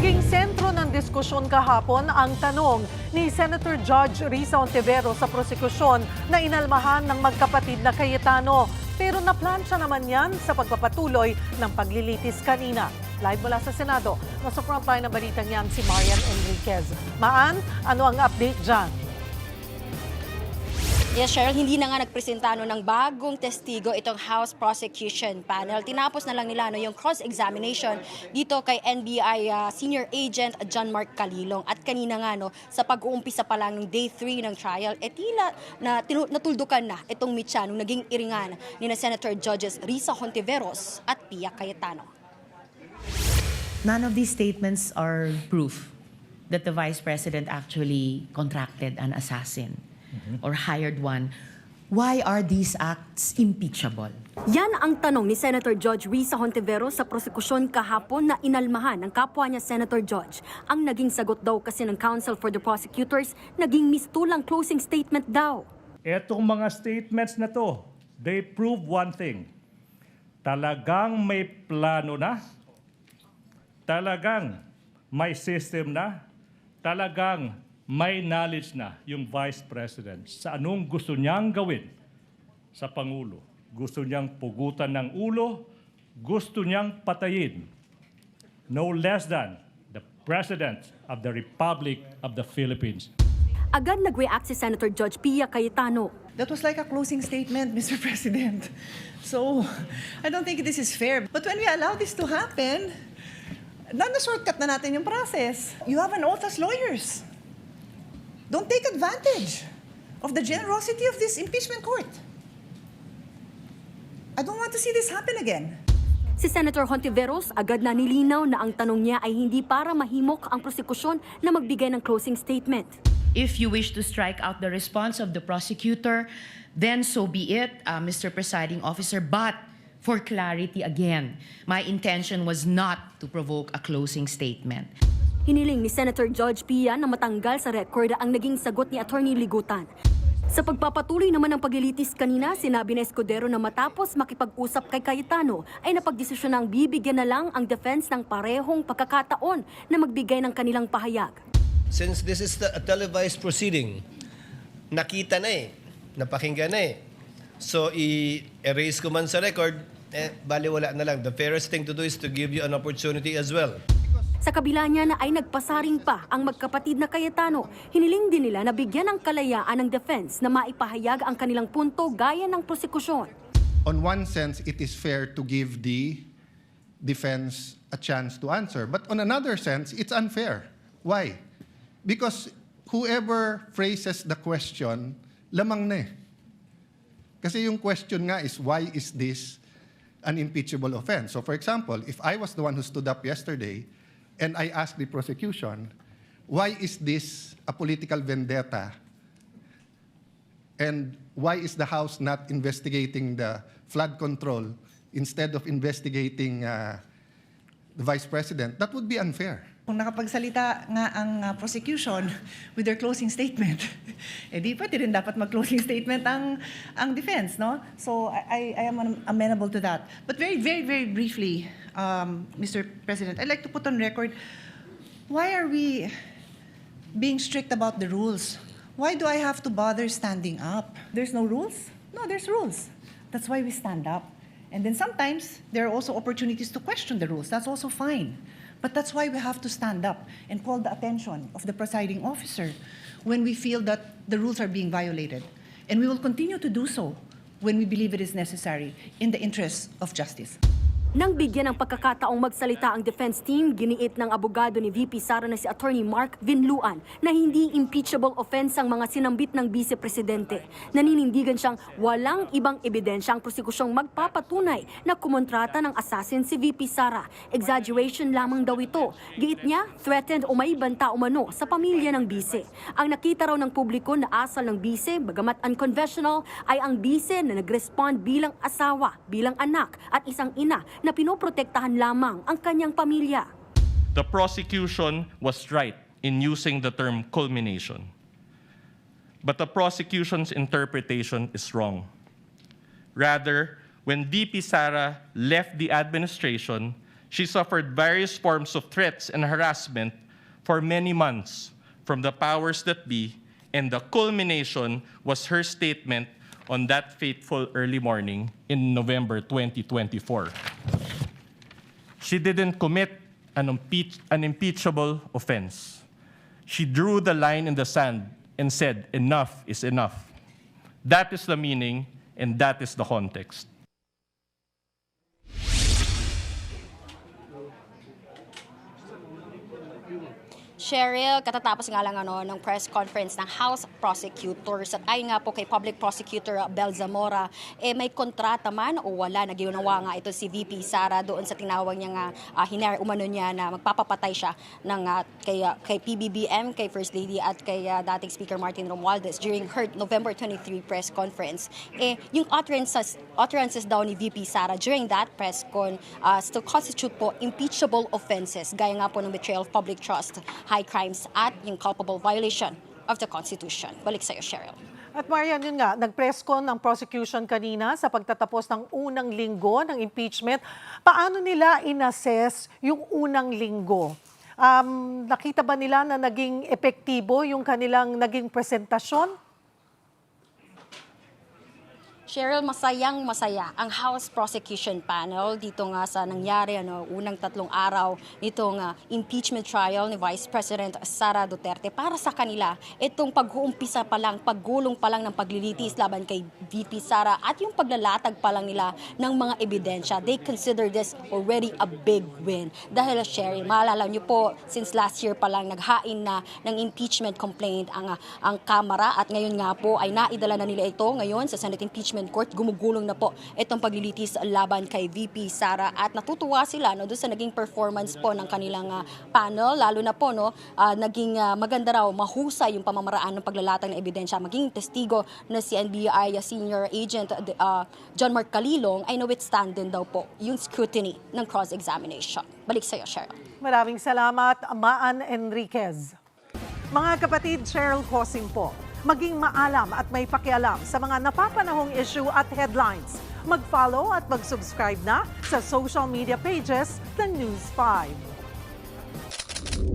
Naging sentro ng diskusyon kahapon ang tanong ni Senator Judge Risa Hontiveros sa prosekusyon na inalmahan ng magkapatid na Cayetano. Pero naplansya naman yan sa pagpapatuloy ng paglilitis kanina. Live mula sa Senado, nasa frontline ng balitang yan si Marian Enriquez. Maan, ano ang update dyan? Yes, Cheryl, hindi na nga nagpresenta ng bagong testigo itong House Prosecution Panel. Tinapos na lang nila yung cross-examination dito kay NBI Senior Agent John Mark Calilong. At kanina nga sa pag-uumpisa pa lang ng Day 3 ng trial, tila na natuldukan na itong mitya nung naging iringan ni Senator Judges Risa Hontiveros at Pia Cayetano. None of these statements are proof that the Vice President actually contracted an assassin or hired one. Why are these acts impeachable? Yan ang tanong ni Senator Judge Risa Hontiveros sa prosekusyon kahapon na inalmahan ng kapwa niya Senator Judge. Ang naging sagot daw kasi ng Counsel for the Prosecutors, naging mistulang closing statement daw. Etong mga statements na to, they prove one thing. Talagang may plano na, talagang may system na, talagang may knowledge na yung Vice President sa anong gusto niyang gawin sa Pangulo. Gusto niyang pugutan ng ulo, gusto niyang patayin. No less than the President of the Republic of the Philippines. Agad nag-react si Senator Judge Pia Cayetano. That was like a closing statement, Mr. President. So, I don't think this is fair. But when we allow this to happen, na-shortcut na natin yung process. You have an oath as lawyers. Don't take advantage of the generosity of this impeachment court. I don't want to see this happen again. Si Senator Hontiveros agad na nilinaw na ang tanong niya ay hindi para mahimok ang prosekusyon na magbigay ng closing statement. If you wish to strike out the response of the prosecutor, then so be it, Mr. Presiding Officer. But for clarity again, my intention was not to provoke a closing statement. Hiniling ni Senator Judge Pia na matanggal sa record ang naging sagot ni Attorney Ligutan. Sa pagpapatuloy naman ng paglilitis kanina, sinabi ni Escudero na matapos makipag-usap kay Cayetano ay napagdesisyon ng bibigyan na lang ang defense ng parehong pagkakataon na magbigay ng kanilang pahayag. Since this is a televised proceeding, nakita na napakinggan na So i-erase ko man sa record, baliwala na lang. The fairest thing to do is to give you an opportunity as well. Sa kabila niya na ay nagpasaring pa ang magkapatid na Cayetano, hiniling din nila na bigyan ng kalayaan ng defense na maipahayag ang kanilang punto gaya ng prosekusyon. On one sense, it is fair to give the defense a chance to answer. But on another sense, it's unfair. Why? Because whoever phrases the question, lamang na Kasi yung question nga is, why is this an impeachable offense? So for example, if I was the one who stood up yesterday, and I asked the prosecution, why is this a political vendetta? And why is the House not investigating the flood control instead of investigating the Vice President? That would be unfair. Kung nakapagsalita nga ang prosecution with their closing statement, di pwede rin dapat mag-closing statement ang defense, no? So I am amenable to that. But very, very, very briefly, Mr. President, I'd like to put on record, why are we being strict about the rules? Why do I have to bother standing up? There's no rules? No, there's rules. That's why we stand up. And then sometimes, there are also opportunities to question the rules. That's also fine. But that's why we have to stand up and call the attention of the presiding officer when we feel that the rules are being violated. And we will continue to do so when we believe it is necessary in the interests of justice. Nang bigyan ng pagkakataong magsalita ang defense team, giniit ng abogado ni VP Sara na si Attorney Mark Vinluan na hindi impeachable offense ang mga sinambit ng Vice Presidente. Naninindigan siyang walang ibang ebidensya ang prosekusyong magpapatunay na kumontrata ng assassin si VP Sara. Exaggeration lamang daw ito. Giit niya, threatened o may banta umano sa pamilya ng Vice. Ang nakita raw ng publiko na asal ng Vice, bagamat unconventional, ay ang Vice na nag-respond bilang asawa, bilang anak at isang ina na pinoprotektahan lamang ang kanyang pamilya. The prosecution was right in using the term culmination. But the prosecution's interpretation is wrong. Rather, when VP Sara left the administration, She suffered various forms of threats and harassment for many months from the powers that be, and the culmination was her statement on that fateful early morning in November 2024. She didn't commit an impeachable offense. She drew the line in the sand and said, enough is enough. That is the meaning and that is the context. Cheryl, katatapos nga lang ng press conference ng House Prosecutors at ayon nga po kay Public Prosecutor Bel Zamora, may kontrata man o wala na ginawa nga ito si VP Sara doon sa tinawag niya nga umano niya na magpapapatay siya ng kay PBBM, kay First Lady at kay dating Speaker Martin Romualdez during her November 23 press conference. Yung utterances daw ni VP Sara during that press con still constitute po impeachable offenses gaya nga po ng betrayal of public trust, high crimes at yung culpable violation of the Constitution. Balik sa'yo, Cheryl. At Marian, yun nga, nag-press con ng prosecution kanina sa pagtatapos ng unang linggo ng impeachment. Paano nila inassess yung unang linggo? Nakita ba nila na naging epektibo yung kanilang naging presentasyon? Cheryl, masayang-masaya ang House Prosecution Panel dito nga sa nangyari unang 3 araw nitong impeachment trial ni Vice President Sara Duterte. Para sa kanila, itong pag-uumpisa pa lang, paggulong pa lang ng paglilitis laban kay VP Sara at yung paglalatag pa lang nila ng mga ebidensya, they consider this already a big win. Dahil, Cheryl, maalala niyo po, since last year pa lang naghain na ng impeachment complaint ang Kamara at ngayon nga po ay naidala na nila ito ngayon sa Senate Impeachment Court. Gumugulong na po itong paglilitis laban kay VP Sara at natutuwa sila doon sa naging performance po ng kanilang panel, lalo na po naging maganda raw, mahusay yung pamamaraan ng paglalatag ng ebidensya. Maging testigo na si NBI Senior Agent John Mark Calilong ay na-withstand din daw po yung scrutiny ng cross-examination. Balik sa iyo, Cheryl. Maraming salamat, Maan Enriquez. Mga kapatid, Cheryl Cosing po. Maging maalam at may pakialam sa mga napapanahong issue at headlines. Mag-follow at mag-subscribe na sa social media pages ng News 5.